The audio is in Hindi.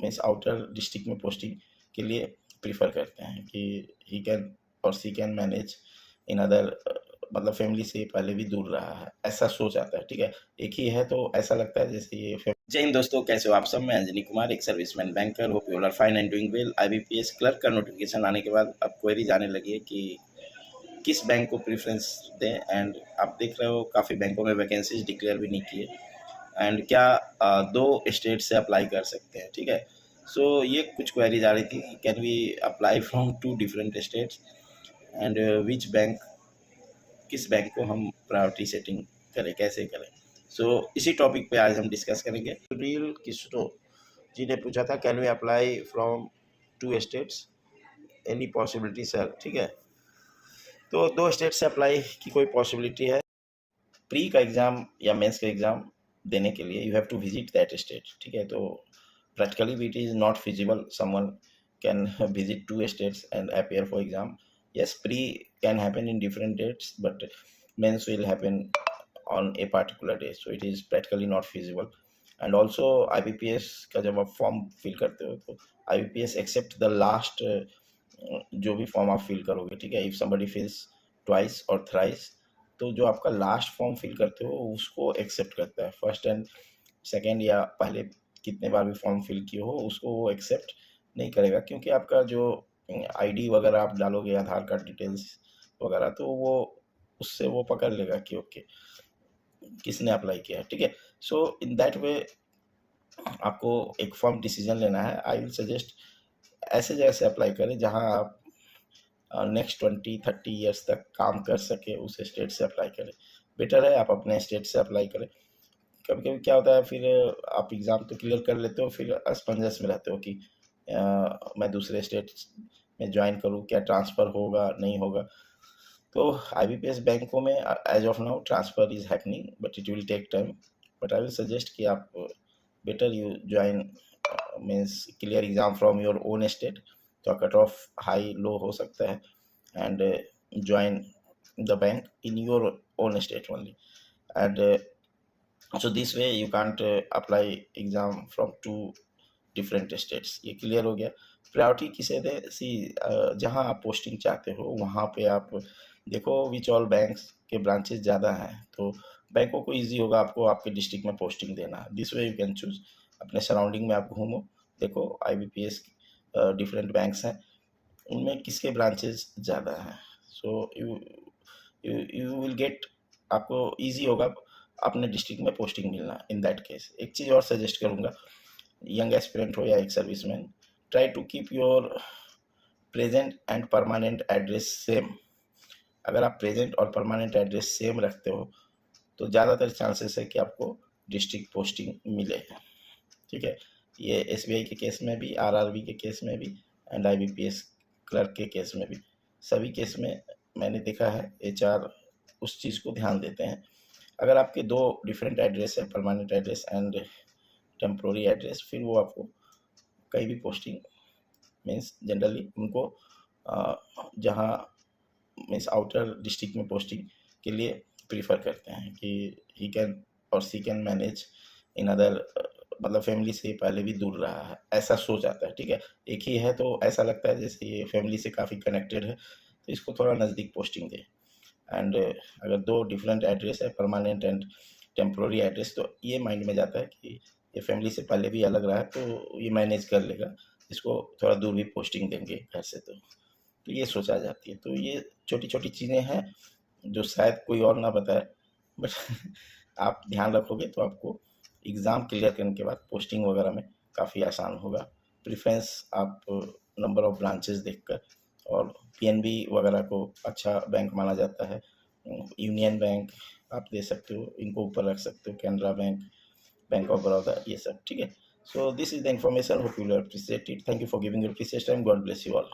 मीन्स आउटर डिस्ट्रिक्ट में पोस्टिंग के लिए प्रीफर करते हैं कि ही कैन और सी कैन मैनेज इन अदर, मतलब फैमिली से पहले भी दूर रहा है, ऐसा सोच आता है। ठीक है, एक ही है तो ऐसा लगता है जैसे ये। जय हिंद दोस्तों, कैसे हो आप सब। मैं अंजनी कुमार, एक serviceman banker. Hope you are fine and doing well. IBPS clerk का नोटिफिकेशन आने के बाद अब क्वेरी जाने लगी है कि किस बैंक को प्रेफरेंस दें। एंड आप देख रहे हो काफ़ी बैंकों में वैकेंसीज डिक्लेयर भी नहीं किए। एंड क्या 2 स्टेट से अप्लाई कर सकते हैं। ठीक है, सो ये कुछ क्वेरीज आ रही थी, can we apply from 2 different states and which bank, किस बैंक को हम प्रायोरिटी सेटिंग करें, कैसे करें। सो इसी टॉपिक पे आज हम डिस्कस करेंगे। रियल किस्टो जी ने पूछा था, can we apply from 2 states, any possibility sir. ठीक है, तो 2 स्टेट से अप्लाई की कोई पॉसिबिलिटी है। प्री का एग्ज़ाम या मेंस का एग्ज़ाम देने के लिए you have to visit that state. ठीक है, तो practically it is not feasible someone can visit 2 states and appear for exam. Yes, pre can happen in different dates, but means will happen on a particular day, so it is practically not feasible. And also IBPS का जब आप फॉर्म फिल करते हो तो IBPS एक्सेप्ट द लास्ट जो भी फॉर्म आप फिल करोगे। ठीक है, इफ समबडी फिल्स ट्वाइस और थ्राइस, तो जो आपका लास्ट फॉर्म फिल करते हो उसको एक्सेप्ट करता है। फर्स्ट एंड सेकेंड या पहले कितने बार भी फॉर्म फिल किए हो उसको वो एक्सेप्ट नहीं करेगा, क्योंकि आपका जो आईडी वगैरह आप डालोगे, आधार कार्ड डिटेल्स वगैरह, तो वो उससे वो पकड़ लेगा कि ओके किसने अप्लाई किया है। ठीक है, सो इन दैट वे आपको एक फॉर्म डिसीजन लेना है। आई विल सजेस्ट ऐसे जगह से अप्लाई करें जहां आप नेक्स्ट 20-30 ईयर्स तक काम कर सके, उस स्टेट से अप्लाई करें। बेटर है आप अपने स्टेट से अप्लाई करें। कभी कभी क्या होता है, फिर आप एग्ज़ाम तो क्लियर कर लेते हो, फिर असमंजस में रहते हो कि मैं दूसरे स्टेट में ज्वाइन करूँ, क्या ट्रांसफ़र होगा नहीं होगा। तो IBPS बैंकों में as of now transfer is happening, but it will take time. But I will suggest कि आप better you join means clear exam from your own state, तो कट ऑफ हाई लो हो सकता है, and join the bank in your own state only. And so this way you can't apply exam from 2 different states. ये क्लियर हो गया। प्रायोरिटी किसे दे, सी जहाँ आप पोस्टिंग चाहते हो वहाँ पे आप देखो विच ऑल बैंक्स के ब्रांचेस ज़्यादा हैं, तो बैंकों को इजी होगा आपको आपके डिस्ट्रिक्ट में पोस्टिंग देना। This way you can choose. अपने सराउंडिंग में आप घूमो, देखो IBPS डिफरेंट बैंक्स हैं, उनमें किसके ब्रांचेस ज़्यादा हैं। सो यू विल गेट, आपको ईजी होगा अपने डिस्ट्रिक्ट में पोस्टिंग मिलना। इन दैट केस एक चीज़ और सजेस्ट करूँगा, यंग एस्पिरेंट हो या एक serviceman, try to keep your present and permanent address same. अगर आप प्रेजेंट और परमानेंट एड्रेस सेम रखते हो तो ज़्यादातर चांसेस है कि आपको डिस्ट्रिक्ट पोस्टिंग मिले। ठीक है, ये SBI के केस में भी, RRB के केस में भी, एंड IBPS क्लर्क के केस में भी, सभी केस में मैंने देखा है HR उस चीज़ को ध्यान देते हैं। अगर आपके 2 डिफरेंट एड्रेस है, permanent address and temporary address, फिर वो आपको कहीं भी पोस्टिंग मीन्स जनरली उनको जहाँ मीन्स आउटर डिस्ट्रिक्ट में पोस्टिंग के लिए प्रीफर करते हैं कि ही कैन और सी कैन मैनेज इन अदर, मतलब फैमिली से पहले भी दूर रहा है, ऐसा सोच आता है। ठीक है, एक ही है तो ऐसा लगता है जैसे ये फैमिली से काफ़ी कनेक्टेड है, तो इसको थोड़ा नज़दीक पोस्टिंग दे। एंड अगर 2 डिफरेंट एड्रेस है, परमानेंट एंड टेम्प्रोरी एड्रेस, तो ये माइंड में जाता है कि ये फैमिली से पहले भी अलग रहा है तो ये मैनेज कर लेगा, इसको थोड़ा दूर भी पोस्टिंग देंगे घर से, तो ये सोचा जाती है। तो ये छोटी छोटी चीज़ें हैं जो शायद कोई और ना बताए, बट आप ध्यान रखोगे तो आपको एग्ज़ाम क्लियर करने के बाद पोस्टिंग वगैरह में काफ़ी आसान होगा। प्रेफरेंस आप नंबर ऑफ़ ब्रांचेस देखकर, और PNB वगैरह को अच्छा बैंक माना जाता है। यूनियन बैंक आप दे सकते हो, इनको ऊपर रख सकते हो, Canara bank, bank of Baroda, ये सब। ठीक है, so this is the information, hope you will appreciate it. Thank you for giving your precious time. God bless you all.